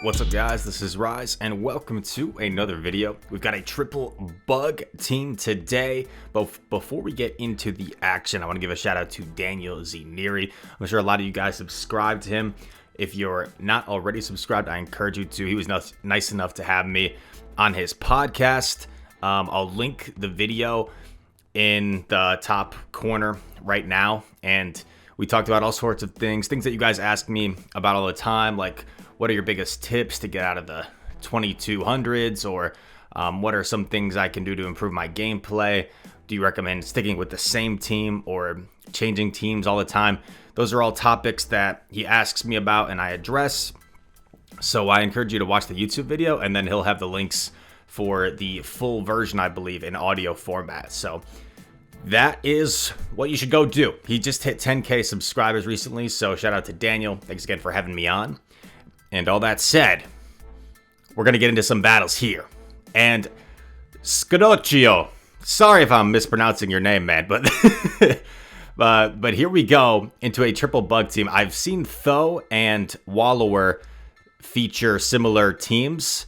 What's up guys, this is Rise and welcome to another video. We've got a triple bug team today, but before we get into the action, I want to give a shout out to Daniel Zineri. I'm sure a lot of you guys subscribed to him. If you're not already subscribed, I encourage you to. He was nice enough to have me on his podcast. I'll link the video in the top corner right now, and we talked about all sorts of things that you guys ask me about all the time, like what are your biggest tips to get out of the 2200s, or what are some things I can do to improve my gameplay? Do you recommend sticking with the same team or changing teams all the time? Those are all topics that he asks me about and I address. So I encourage you to watch the YouTube video, and then he'll have the links for the full version, I believe, in audio format. So that is what you should go do. He just hit 10K subscribers recently, so shout out to Daniel. Thanks again for having me on. And all that said, we're going to get into some battles here. And Scodocchio, sorry if I'm mispronouncing your name, man, but but here we go into a triple bug team. I've seen Tho and Wallower feature similar teams.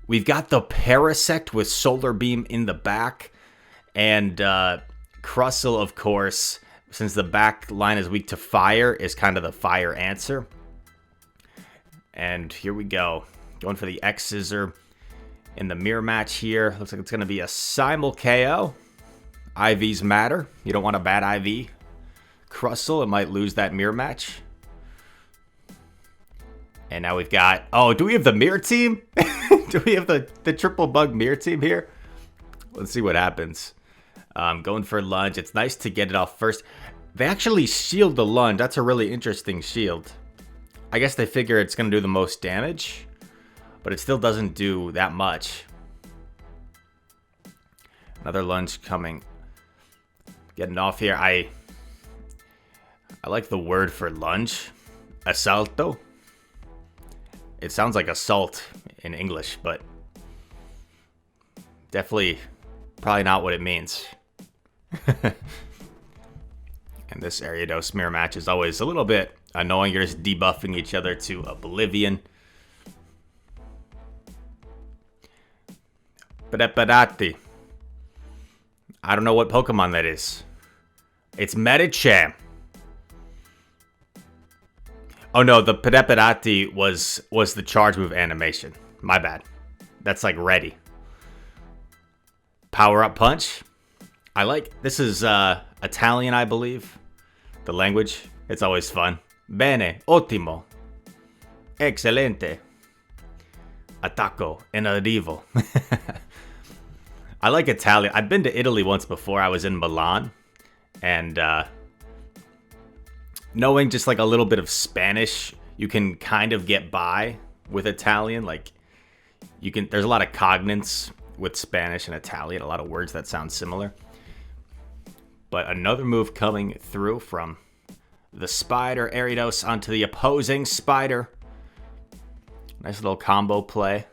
We've got the Parasect with Solar Beam in the back, and Crustle, of course, since the back line is weak to fire, is kind of the fire answer. And here we go. Going for the X Scissor in the mirror match here. Looks like it's going to be a simul KO. IVs matter. You don't want a bad IV. Crustle, it might lose that mirror match. And now we've got... Oh, do we have the mirror team? Do we have the triple bug mirror team here? Let's see what happens. Going for lunge. It's nice to get it off first. They actually shield the lunge. That's a really interesting shield. I guess they figure it's going to do the most damage, but it still doesn't do that much. Another lunge coming. Getting off here. I like the word for lunge. Assalto. It sounds like assault in English, but definitely probably not what it means. And this Ariados mirror match is always a little bit annoying. You're just debuffing each other to oblivion. Preparati. I don't know what Pokemon that is. It's Medicham. Oh no, the Preparati was the charge move animation. My bad. That's like ready. Power up punch. I like, this is Italian, I believe. The language. It's always fun. Bene, ottimo. Excelente. Attacco in arrivo. I like Italian. I've been to Italy once before. I was in Milan. And knowing just like a little bit of Spanish, you can kind of get by with Italian. Like, you can, there's a lot of cognates with Spanish and Italian. A lot of words that sound similar. But another move coming through from the Spider Ariados onto the opposing Spider. Nice little combo play.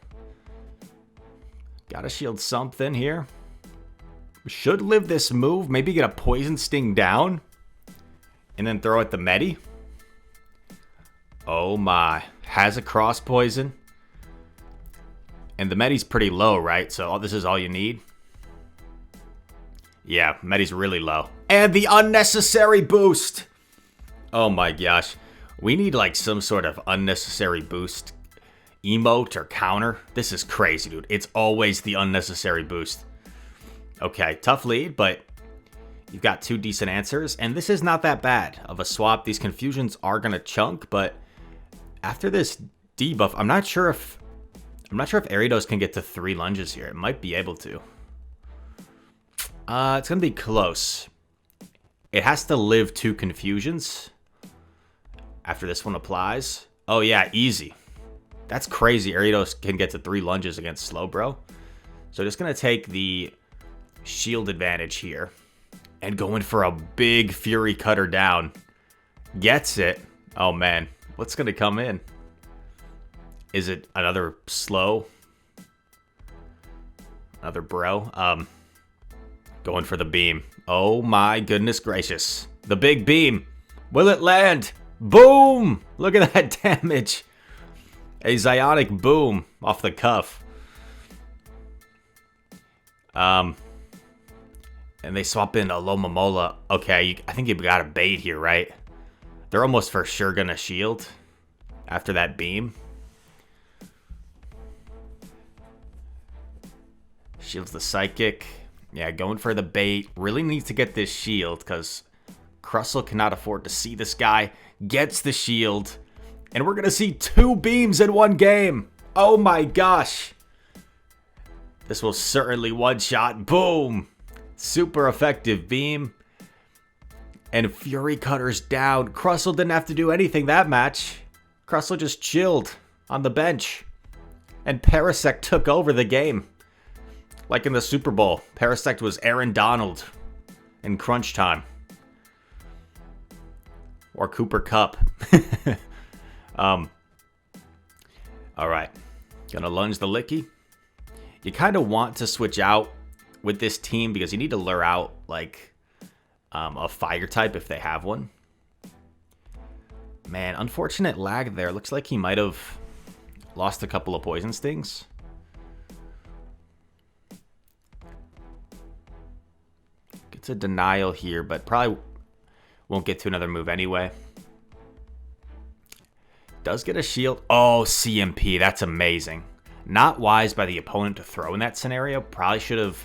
Gotta shield something here. Should live this move. Maybe get a Poison Sting down. And then throw at the Medi. Oh my. Has a cross poison. And the Medi's pretty low, right? So this is all you need. Yeah, Medi's really low. And the unnecessary boost. Oh my gosh. We need like some sort of unnecessary boost emote or counter. This is crazy, dude. It's always the unnecessary boost. Okay, tough lead, but you've got two decent answers. And this is not that bad of a swap. These confusions are going to chunk, but after this debuff, I'm not sure if Ariados can get to 3 lunges here. It might be able to. It's going to be close. It has to live 2 confusions after this one applies. Oh, yeah, easy. That's crazy. Ariados can get to 3 lunges against Slowbro. So just going to take the shield advantage here and go in for a big Fury Cutter down. Gets it. Oh, man. What's going to come in? Is it another slow? Another bro? Going for the beam. Oh my goodness gracious. The big beam. Will it land? Boom! Look at that damage. A Zionic Boom off the cuff. And they swap in a Lomomola. Okay, I think you got a bait here, right? They're almost for sure gonna shield after that beam. Shields the Psychic. Yeah, going for the bait. Really needs to get this shield because Crustle cannot afford to see this guy. Gets the shield. And we're going to see 2 beams in one game. Oh my gosh. This will certainly one-shot. Boom. Super effective beam. And Fury Cutter's down. Crustle didn't have to do anything that match. Crustle just chilled on the bench. And Parasect took over the game. Like in the Super Bowl. Parasect was Aaron Donald in crunch time. Or Cooper Kupp. Alright. Gonna lunge the Licky. You kind of want to switch out with this team because you need to lure out like a fire type if they have one. Man, unfortunate lag there. Looks like he might have lost a couple of poison stings. Gets a denial here, but probably won't get to another move anyway. Does get a shield. Oh, CMP. That's amazing. Not wise by the opponent to throw in that scenario. Probably should have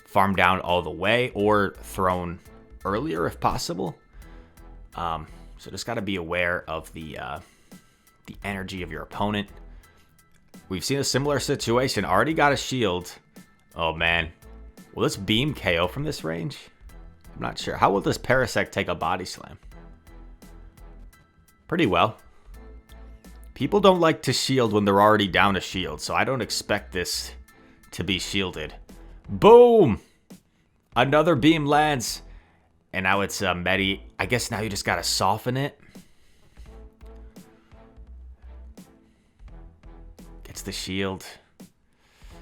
farmed down all the way or thrown earlier if possible. So just got to be aware of the energy of your opponent. We've seen a similar situation. Already got a shield. Oh, man. Will this beam KO from this range? I'm not sure. How will this Parasect take a body slam? Pretty well. People don't like to shield when they're already down a shield, so I don't expect this to be shielded. Boom! Another beam lands. And now it's Medi. I guess now you just gotta soften it. Gets the shield.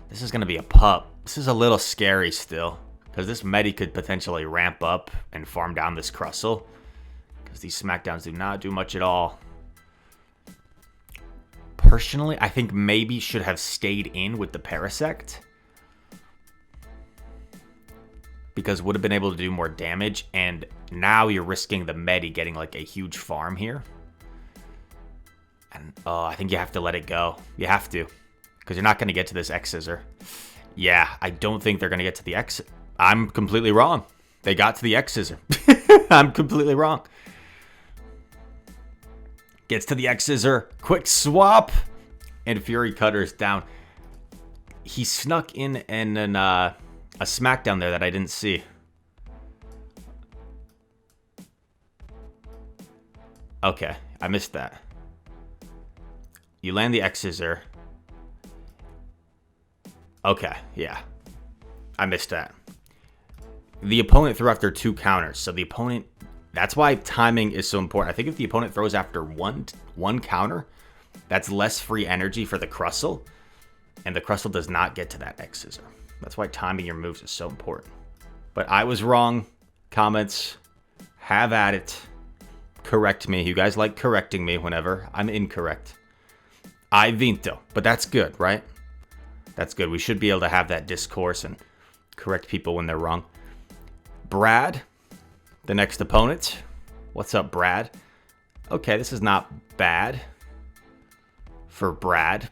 This is gonna be a pup. This is a little scary still. Because this Medi could potentially ramp up and farm down this Crustle. Because these Smackdowns do not do much at all. Personally, I think maybe should have stayed in with the Parasect. Because would have been able to do more damage. And now you're risking the Medi getting like a huge farm here. And I think you have to let it go. You have to. Because you're not going to get to this X-Scissor. Yeah, I don't think they're going to get to the X. I'm completely wrong. They got to the X-Scissor. I'm completely wrong. Gets to the X-Scissor. Quick swap. And Fury Cutter's down. He snuck in and then a Smackdown there that I didn't see. Okay, I missed that. You land the X-Scissor. Okay, yeah. I missed that. The opponent threw after 2 counters. So the opponent... That's why timing is so important. I think if the opponent throws after one counter, that's less free energy for the Crustle. And the Crustle does not get to that X-Scissor. That's why timing your moves is so important. But I was wrong. Comments, have at it. Correct me. You guys like correcting me whenever I'm incorrect. I vinto. But that's good, right? That's good. We should be able to have that discourse and correct people when they're wrong. Brad, the next opponent. What's up, Brad? Okay, this is not bad for Brad.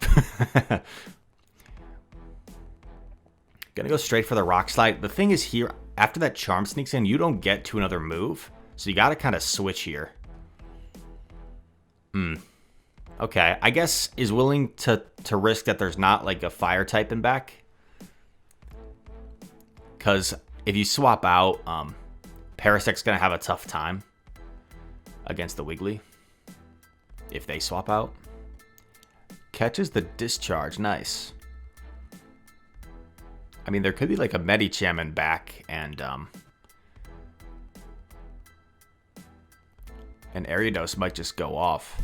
Gonna go straight for the Rock Slide. The thing is here, after that Charm sneaks in, you don't get to another move. So you gotta kind of switch here. Okay, I guess is willing to risk that there's not like a fire type in back. Because if you swap out, Parasect's gonna have a tough time against the Wiggly. If they swap out. Catches the discharge, nice. I mean, there could be like a Medicham in back and Ariados might just go off.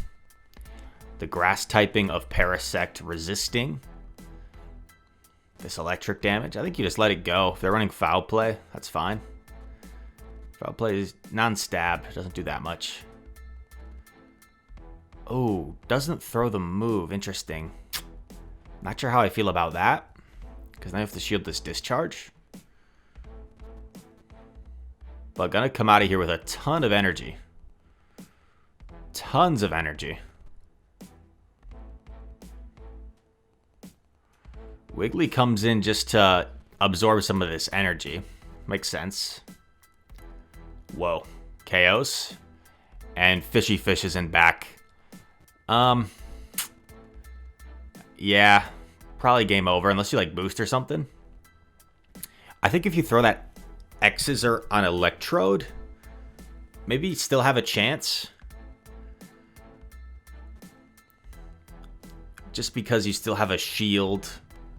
The grass typing of Parasect resisting this electric damage. I think you just let it go. If they're running Foul Play, that's fine. Foul Play is non-stab. Doesn't do that much. Oh, doesn't throw the move. Interesting. Not sure how I feel about that. Because now I have to shield this discharge. But gonna come out of here with a ton of energy. Tons of energy. Wiggly comes in just to absorb some of this energy. Makes sense. Whoa. KOs. And Fishy Fish isn't back. Yeah. Probably game over unless you like boost or something. I think if you throw that X-Scissor on Electrode, maybe you still have a chance. Just because you still have a shield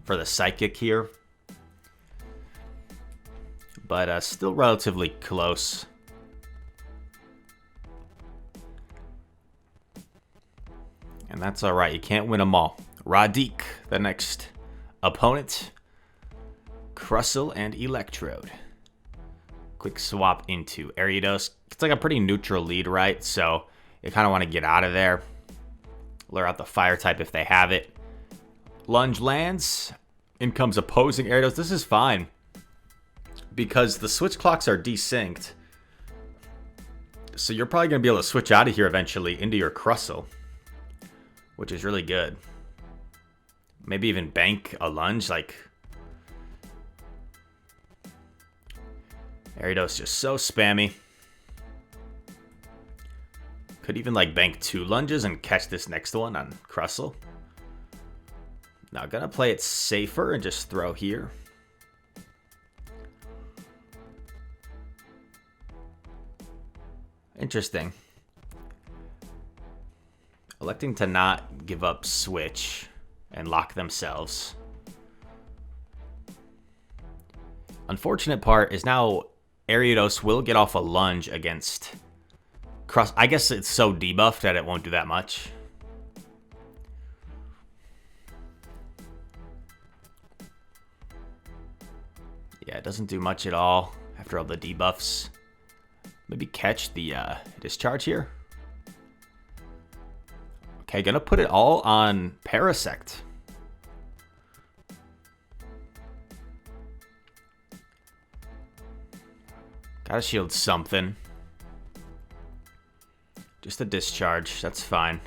for the Psychic here. But still relatively close. And that's alright. You can't win them all. Radik, the next opponent. Crustle and Electrode. Quick swap into Ariados. It's like a pretty neutral lead, right? So you kind of want to get out of there. Lure out the fire type if they have it. Lunge lands. In comes opposing Ariados. This is fine. Because the switch clocks are desynced. So you're probably going to be able to switch out of here eventually into your Crustle. Which is really good. Maybe even bank a lunge. Like, Ariados just so spammy. Could even like bank 2 lunges and catch this next one on Crustle. Now gonna play it safer and just throw here. Interesting. Electing to not give up switch and lock themselves. Unfortunate part is now Ariados will get off a lunge against Crustle. I guess it's so debuffed that it won't do that much. Yeah, it doesn't do much at all after all the debuffs. Maybe catch the discharge here. Okay, gonna put it all on Parasect. Gotta shield something. Just a discharge, that's fine.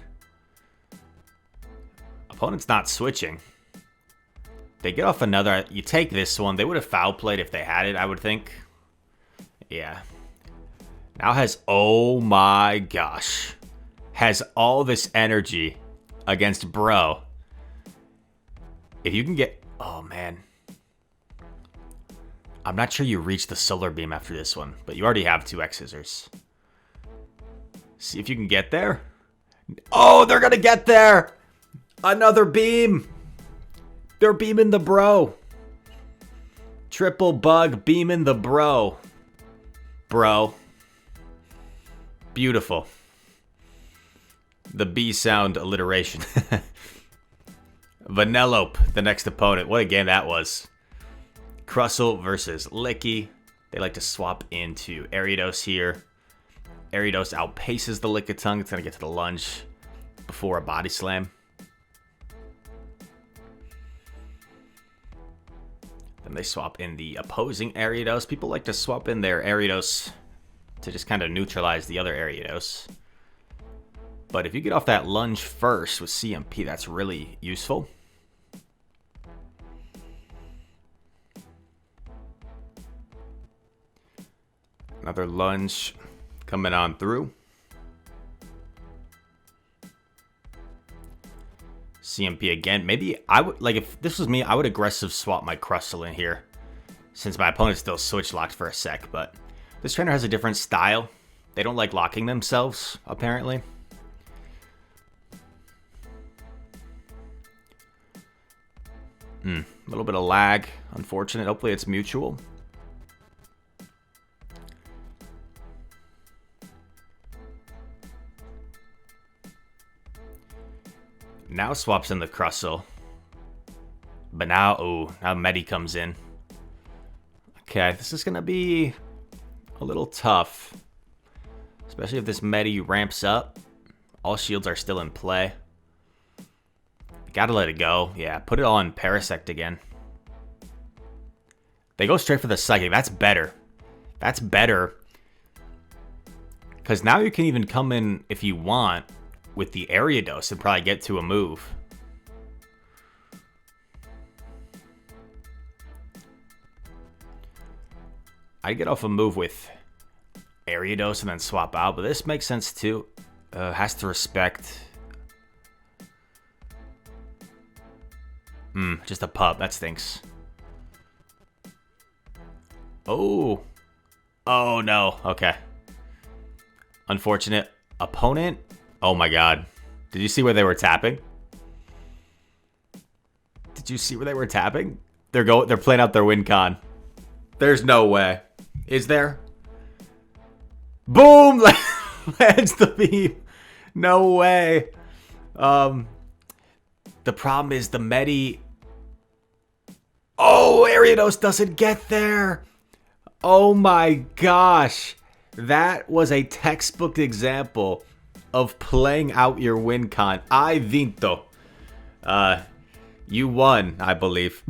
Opponent's not switching. They get off another. You take this one. They would have foul played if they had it, I would think. Yeah. Now has, oh my gosh. Has all this energy against Bro. If you can get, oh man. I'm not sure you reach the Solar Beam after this one, but you already have 2 X-Scissors. See if you can get there. Oh, they're gonna get there. Another beam. They're beaming the Bro. Triple bug beaming the Bro. Bro. Beautiful. The B sound alliteration. Vanellope, the next opponent. What a game that was. Crustle versus Licky. They like to swap into Ariados here. Ariados outpaces the Lickitung. It's going to get to the lunge before a body slam. Then they swap in the opposing Ariados. People like to swap in their Ariados to just kind of neutralize the other Ariados. But if you get off that lunge first with CMP, that's really useful. Another lunge coming on through. CMP again. Maybe I would, like, if this was me, I would aggressive swap my Crustle in here, since my opponent's still switch locked for a sec. But this trainer has a different style. They don't like locking themselves, apparently. A little bit of lag. Unfortunate. Hopefully it's mutual. Now swaps in the Crustle. But now, oh, now Medi comes in. Okay, this is going to be a little tough. Especially if this Medi ramps up All shields are still in play. Gotta let it go. Yeah, put it on Parasect again. They go straight for the Psychic. That's better. That's better. Because now you can even come in, if you want, with the Ariados and probably get to a move. I'd get off a move with Ariados and then swap out, but this makes sense too. Has to respect. Just a pup. That stinks. Oh. Oh, no. Okay. Unfortunate. Opponent. Oh, my God. Did you see where they were tapping? Did you see where they were tapping? They're playing out their win con. There's no way. Is there? Boom! Lands the beam. No way. The problem is the Medi. Oh, Ariados doesn't get there. Oh my gosh. That was a textbook example of playing out your win con. I vinto. You won, I believe.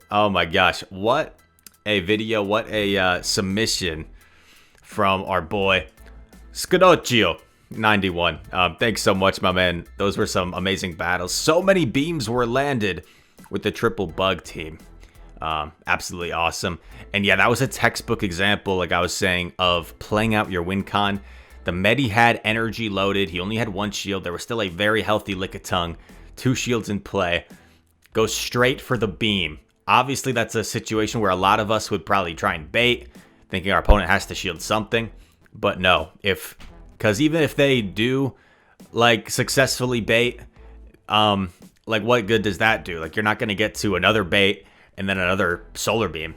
Oh my gosh. What a video. What a submission from our boy Scadocchio 91. Thanks so much, my man. Those were some amazing battles. So many beams were landed with the triple bug team. Absolutely awesome. And yeah, that was a textbook example, like I was saying, of playing out your win con. The Medi had energy loaded. He only had one shield. There was still a very healthy Lickitung. 2 shields in play. Goes straight for the beam. Obviously, that's a situation where a lot of us would probably try and bait, thinking our opponent has to shield something. But no, because even if they do, like, successfully bait, like, what good does that do? Like, you're not going to get to another bait and then another solar beam.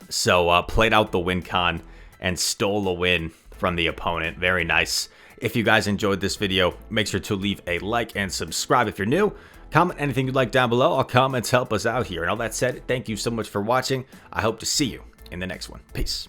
So, played out the win con and stole a win from the opponent. Very nice. If you guys enjoyed this video, make sure to leave a like and subscribe if you're new. Comment anything you'd like down below. All comments help us out here. And all that said, thank you so much for watching. I hope to see you in the next one. Peace.